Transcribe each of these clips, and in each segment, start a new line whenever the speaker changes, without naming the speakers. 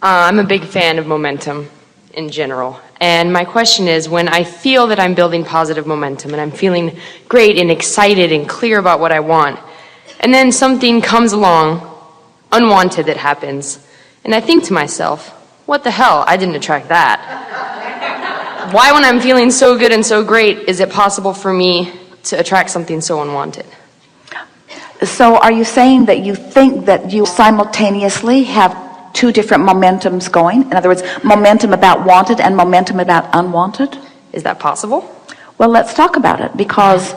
I'm a big fan of momentum in general. And my question is, when I feel that I'm building positive momentum and I'm feeling great and excited and clear about what I want, and then something comes along, unwanted, that happens, and I think to myself, what the hell? I didn't attract that. Why, when I'm feeling so good and so great, is it possible for me to attract something so unwanted?
So are you saying that you think that you simultaneously have two different momentums going? In other words, momentum about wanted and momentum about unwanted?
Is that possible?
Well, let's talk about it, because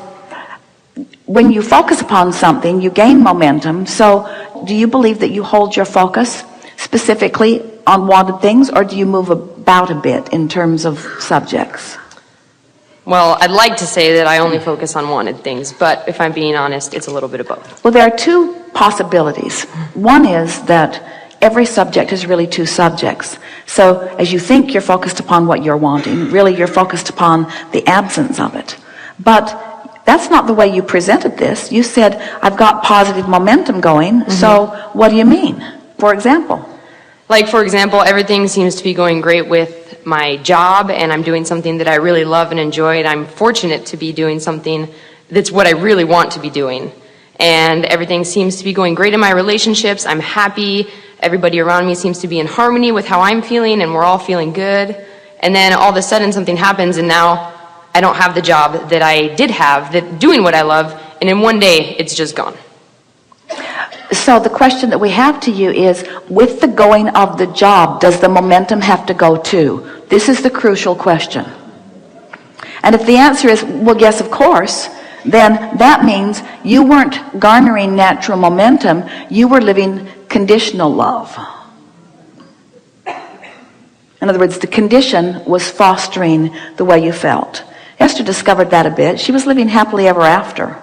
when you focus upon something, you gain momentum. So do you believe that you hold your focus specifically on wanted things, or do you move about a bit in terms of subjects?
Well, I'd like to say that I only focus on wanted things, but if I'm being honest, it's a little bit of both.
Well, there are two possibilities. One is that every subject is really two subjects. So as you think you're focused upon what you're wanting, really you're focused upon the absence of it. But that's not the way you presented this. You said, I've got positive momentum going, so what do you mean? For example?
Like, for example, everything seems to be going great with my job, and I'm doing something that I really love and enjoy, and I'm fortunate to be doing something that's what I really want to be doing. And everything seems to be going great in my relationships. I'm happy. Everybody around me seems to be in harmony with how I'm feeling, and we're all feeling good. And then all of a sudden something happens, and now I don't have the job that I did have, that doing what I love, and in one day it's just gone.
So the question that we have to you is, with the going of the job, does the momentum have to go too? This is the crucial question. And if the answer is, well, yes, of course, then that means you weren't garnering natural momentum, you were living conditional love. In other words, the condition was fostering the way you felt. Esther discovered that a bit. She was living happily ever after.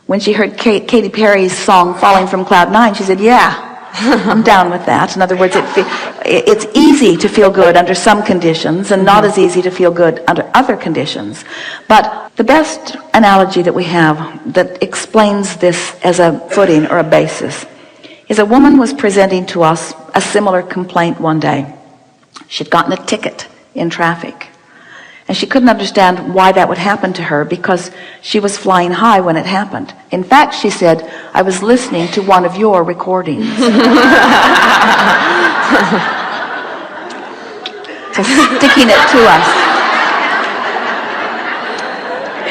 When she heard Katy Perry's song, Falling from Cloud 9, she said, yeah, I'm down with that. In other words, it's easy to feel good under some conditions and not as easy to feel good under other conditions. But the best analogy that we have that explains this as a footing or a basis is a woman was presenting to us a similar complaint one day. She'd gotten a ticket in traffic. And she couldn't understand why that would happen to her, because she was flying high when it happened. In fact, she said, I was listening to one of your recordings. Just sticking it to us.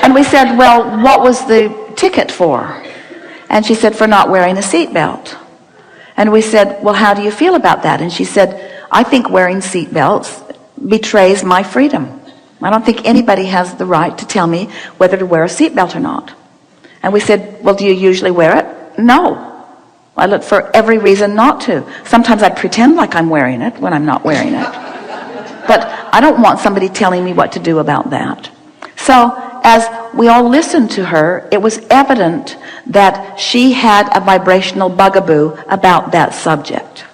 And we said, well, what was the ticket for? And she said, for not wearing a seatbelt. And we said, well, how do you feel about that? And she said, I think wearing seatbelts betrays my freedom. I don't think anybody has the right to tell me whether to wear a seatbelt or not. And we said, well, do you usually wear it? No. I look for every reason not to. Sometimes I pretend like I'm wearing it when I'm not wearing it. But I don't want somebody telling me what to do about that. So as we all listened to her, it was evident that she had a vibrational bugaboo about that subject.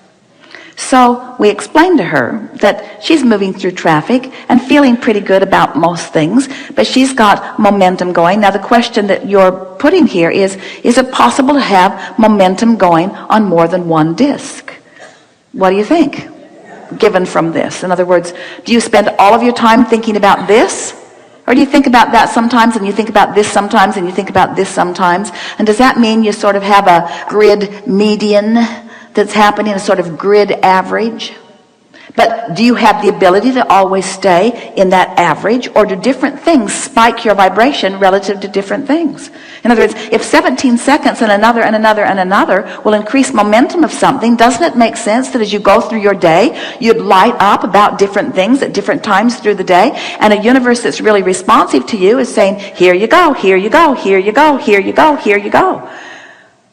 So we explained to her that she's moving through traffic and feeling pretty good about most things, but she's got momentum going. Now the question that you're putting here is it possible to have momentum going on more than one disc? What do you think, given from this? In other words, do you spend all of your time thinking about this? Or do you think about that sometimes, and you think about this sometimes, and you think about this sometimes? And does that mean you sort of have a grid median that's happening, a sort of grid average? But do you have the ability to always stay in that average, or do different things spike your vibration relative to different things? In other words, if 17 seconds and another and another and another will increase momentum of something, doesn't it make sense that as you go through your day, you'd light up about different things at different times through the day, and a universe that's really responsive to you is saying, here you go, here you go, here you go, here you go, here you go.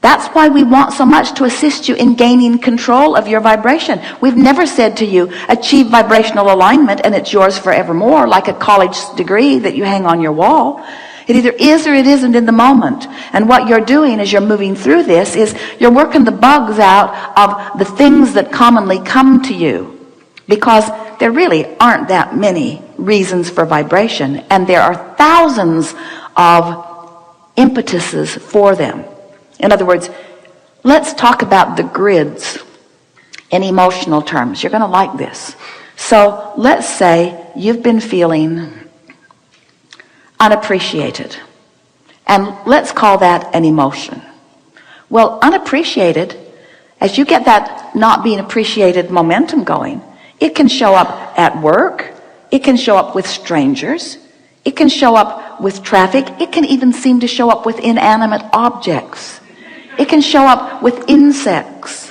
That's why we want so much to assist you in gaining control of your vibration. We've never said to you, achieve vibrational alignment and it's yours forevermore, like a college degree that you hang on your wall. It either is or it isn't in the moment. And what you're doing as you're moving through this is you're working the bugs out of the things that commonly come to you, because there really aren't that many reasons for vibration, and there are thousands of impetuses for them. In other words, let's talk about the grids. in emotional terms. You're going to like this. So let's say you've been feeling unappreciated. And let's call that an emotion. Well, unappreciated, as you get that not being appreciated momentum going, it can show up at work. It can show up with strangers. It can show up with traffic. It can even seem to show up with inanimate objects. It can show up with insects.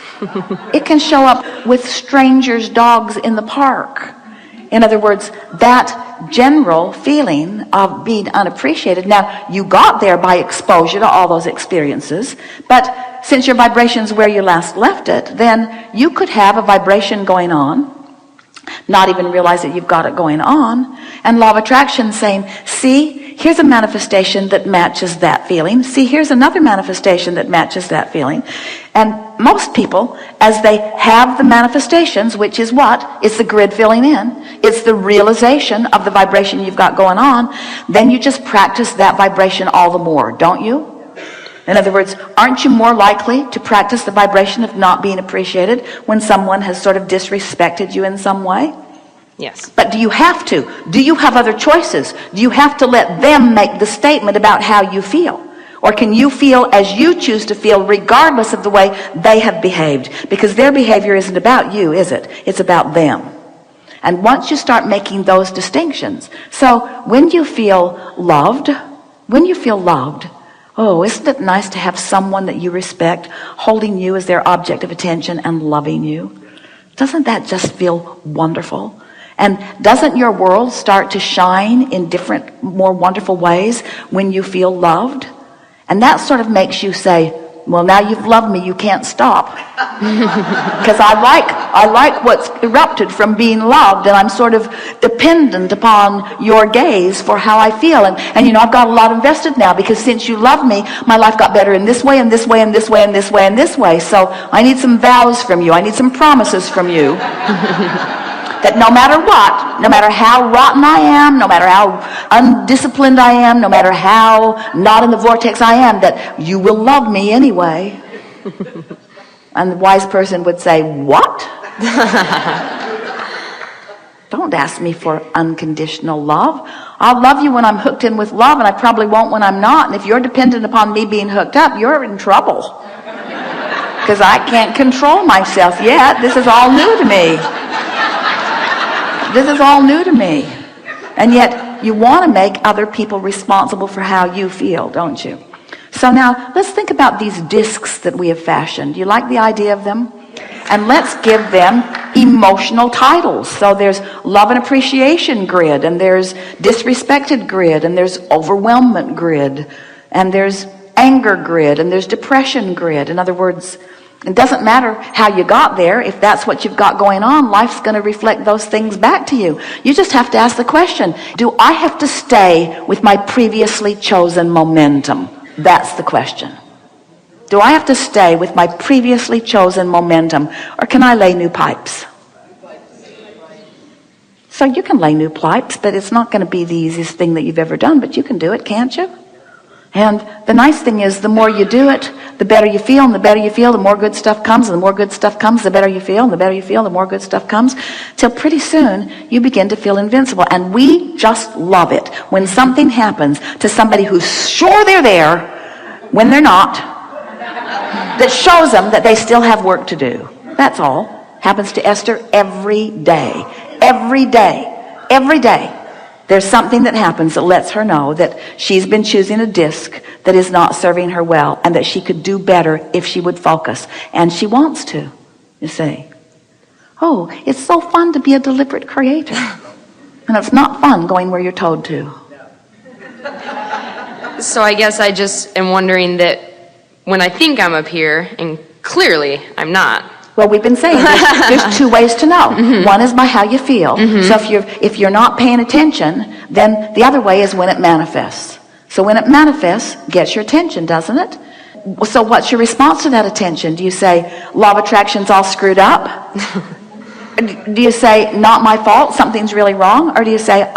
It can show up with strangers' dogs in the park. In other words, that general feeling of being unappreciated. Now, you got there by exposure to all those experiences, but since your vibration's where you last left it, then you could have a vibration going on, not even realize that you've got it going on, and law of attraction saying, see, here's a manifestation that matches that feeling. See, here's another manifestation that matches that feeling. And most people, as they have the manifestations, which is what? It's the grid filling in. It's the realization of the vibration you've got going on. Then you just practice that vibration all the more, don't you? In other words, aren't you more likely to practice the vibration of not being appreciated when someone has sort of disrespected you in some way?
Yes.
But do you have to? Do you have other choices? Do you have to let them make the statement about how you feel? Or can you feel as you choose to feel regardless of the way they have behaved? Because their behavior isn't about you, is it? It's about them. And once you start making those distinctions, so when you feel loved, oh, isn't it nice to have someone that you respect holding you as their object of attention and loving you? Doesn't that just feel wonderful? And doesn't your world start to shine in different, more wonderful ways when you feel loved? And that sort of makes you say, well, now you've loved me, you can't stop. Because I like what's erupted from being loved, and I'm sort of dependent upon your gaze for how I feel. And you know, I've got a lot invested now, because since you love me, my life got better in this way, and this way, and this way, and this way, and this way. So I need some vows from you. I need some promises from you. That no matter what, no matter how rotten I am, no matter how undisciplined I am, no matter how not in the vortex I am, that you will love me anyway. And the wise person would say, what? Don't ask me for unconditional love. I'll love you when I'm hooked in with love, and I probably won't when I'm not. And if you're dependent upon me being hooked up, you're in trouble. Because I can't control myself yet. This is all new to me. This is all new to me. And yet you want to make other people responsible for how you feel, don't you? So now let's think about these discs that we have fashioned. Do you like the idea of them? And let's give them emotional titles. So there's love and appreciation grid, and there's disrespected grid, and there's overwhelmment grid, and there's anger grid, and there's depression grid. In other words, it doesn't matter how you got there. If that's what you've got going on, life's going to reflect those things back to you. You just have to ask the question, do I have to stay with my previously chosen momentum? That's the question. Do I have to stay with my previously chosen momentum, or can I lay new pipes? So you can lay new pipes, but it's not going to be the easiest thing that you've ever done, but you can do it, can't you? And the nice thing is, the more you do it, the better you feel, and the better you feel, the more good stuff comes, and the more good stuff comes, the better you feel, and the better you feel, the more good stuff comes, till pretty soon you begin to feel invincible. And we just love it when something happens to somebody who's sure they're there when they're not, that shows them that they still have work to do. That's all. Happens to Esther every day. Every day. Every day. There's something that happens that lets her know that she's been choosing a disc that is not serving her well, and that she could do better if she would focus. And she wants to, you see. Oh, it's so fun to be a deliberate creator. And it's not fun going where you're told to.
So I guess I just am wondering that when I think I'm up here, and clearly I'm not.
Well, we've been saying there's two ways to know. Mm-hmm. One is by how you feel. Mm-hmm. So if you're not paying attention, then the other way is when it manifests. So when it manifests, gets your attention, doesn't it? So what's your response to that attention? Do you say, law of attraction's all screwed up? Do you say, not my fault, something's really wrong? Or do you say,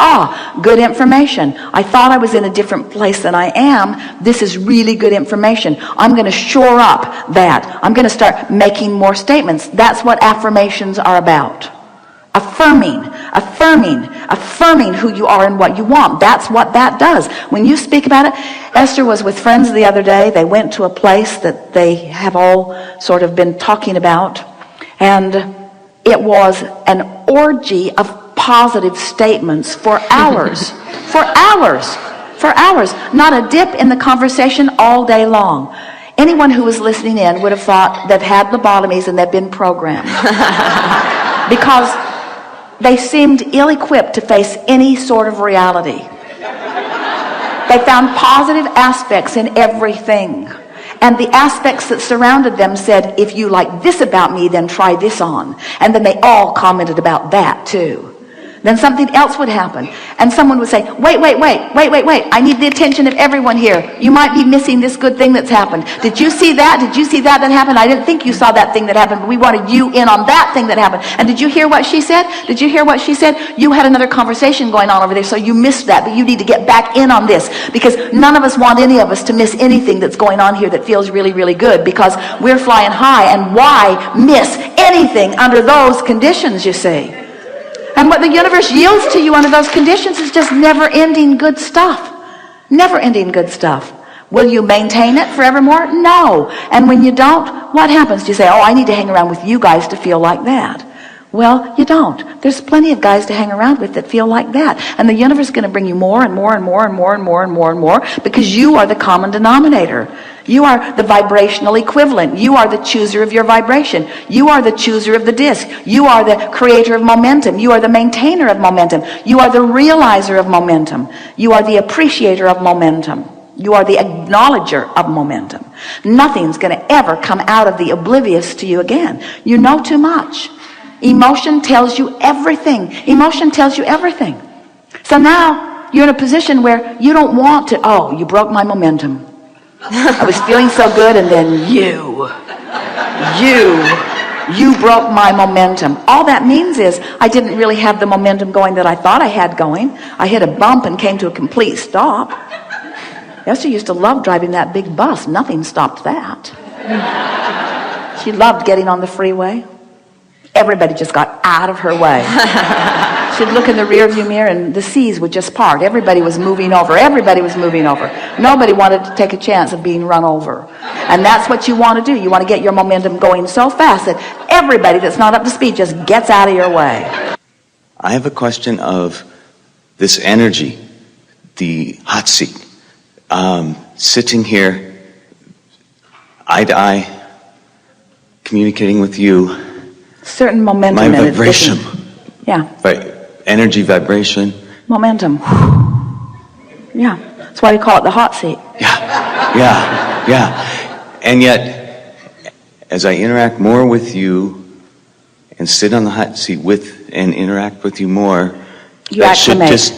good information. I thought I was in a different place than I am. This is really good information. I'm going to shore up that. I'm going to start making more statements. That's what affirmations are about. Affirming who you are and what you want. That's what that does. When you speak about it, Esther was with friends the other day. They went to a place that they have all sort of been talking about. And it was an orgy of positive statements for hours. For hours. Not a dip in the conversation all day long. Anyone who was listening in would have thought they've had lobotomies and they've been programmed. Because they seemed ill-equipped to face any sort of reality. They found positive aspects in everything. And the aspects that surrounded them said, if you like this about me, then try this on. And then they all commented about that too. Then something else would happen. And someone would say, wait. I need the attention of everyone here. You might be missing this good thing that's happened. Did you see that? Did you see that happened? I didn't think you saw that thing that happened, but we wanted you in on that thing that happened. And did you hear what she said? Did you hear what she said? You had another conversation going on over there, so you missed that, but you need to get back in on this, because none of us want any of us to miss anything that's going on here that feels really, really good, because we're flying high, and why miss anything under those conditions, you see? And what the universe yields to you under those conditions is just never-ending good stuff. Never-ending good stuff. Will you maintain it forevermore? No. And when you don't, what happens? Do you say, I need to hang around with you guys to feel like that? Well, you don't. There's plenty of guys to hang around with that feel like that. And the universe is going to bring you more and more and more and more and more and more and more, because you are the common denominator. You are the vibrational equivalent. You are the chooser of your vibration. You are the chooser of the disc. You are the creator of momentum. You are the maintainer of momentum. You are the realizer of momentum. You are the appreciator of momentum. You are the acknowledger of momentum. Nothing's going to ever come out of the oblivious to you again. You know too much. Emotion tells you everything. Emotion tells you everything. So now you're in a position where you don't want to, you broke my momentum. I was feeling so good, and then you broke my momentum. All that means is I didn't really have the momentum going that I thought I had going. I hit a bump and came to a complete stop. Esther used to love driving that big bus. Nothing stopped that. She loved getting on the freeway. Everybody just got out of her way. She'd look in the rearview mirror and the seas would just part. Everybody was moving over. Nobody wanted to take a chance of being run over. And that's what you want to do. You want to get your momentum going so fast that everybody that's not up to speed just gets out of your way.
I have a question of this energy, the hot seat. Sitting here, eye to eye, communicating with you.
Certain momentum.
My vibration.
Yeah.
Energy, vibration.
Momentum. Yeah. That's why we call it the hot seat.
Yeah. And yet, as I interact more with you and sit on the hot seat and interact with you more,
you acclimate.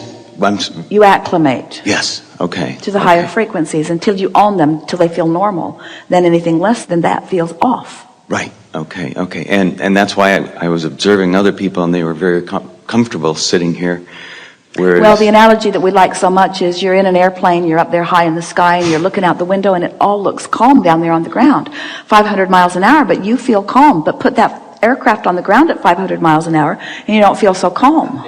You acclimate.
Yes. Okay.
To the higher frequencies until you own them, till they feel normal. Then anything less than that feels off.
Right. Okay. And that's why I was observing other people, and they were very comfortable sitting here.
Well, the analogy that we like so much is you're in an airplane, you're up there high in the sky, and you're looking out the window, and it all looks calm down there on the ground. 500 miles an hour, but you feel calm. But put that aircraft on the ground at 500 miles an hour, and you don't feel so calm.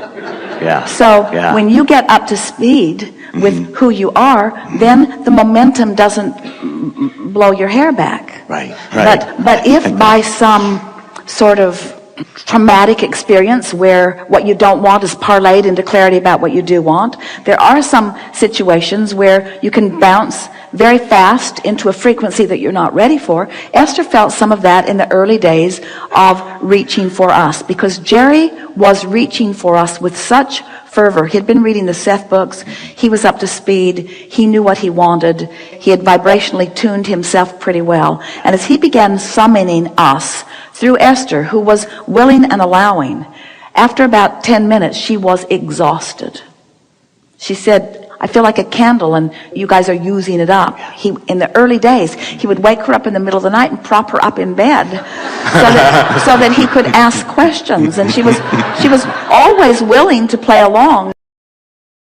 Yeah.
So when you get up to speed with who you are, then the momentum doesn't blow your hair back.
Right.
But if by some sort of traumatic experience where what you don't want is parlayed into clarity about what you do want, there are some situations where you can bounce very fast into a frequency that you're not ready for. Esther felt some of that in the early days of reaching for us, because Jerry was reaching for us with such fervor. He'd been reading the Seth books. He was up to speed. He knew what he wanted. He had vibrationally tuned himself pretty well. And as he began summoning us through Esther, who was willing and allowing, after about 10 minutes, she was exhausted. She said, I feel like a candle and you guys are using it up. In the early days, he would wake her up in the middle of the night and prop her up in bed so that he could ask questions. And she was always willing to play along.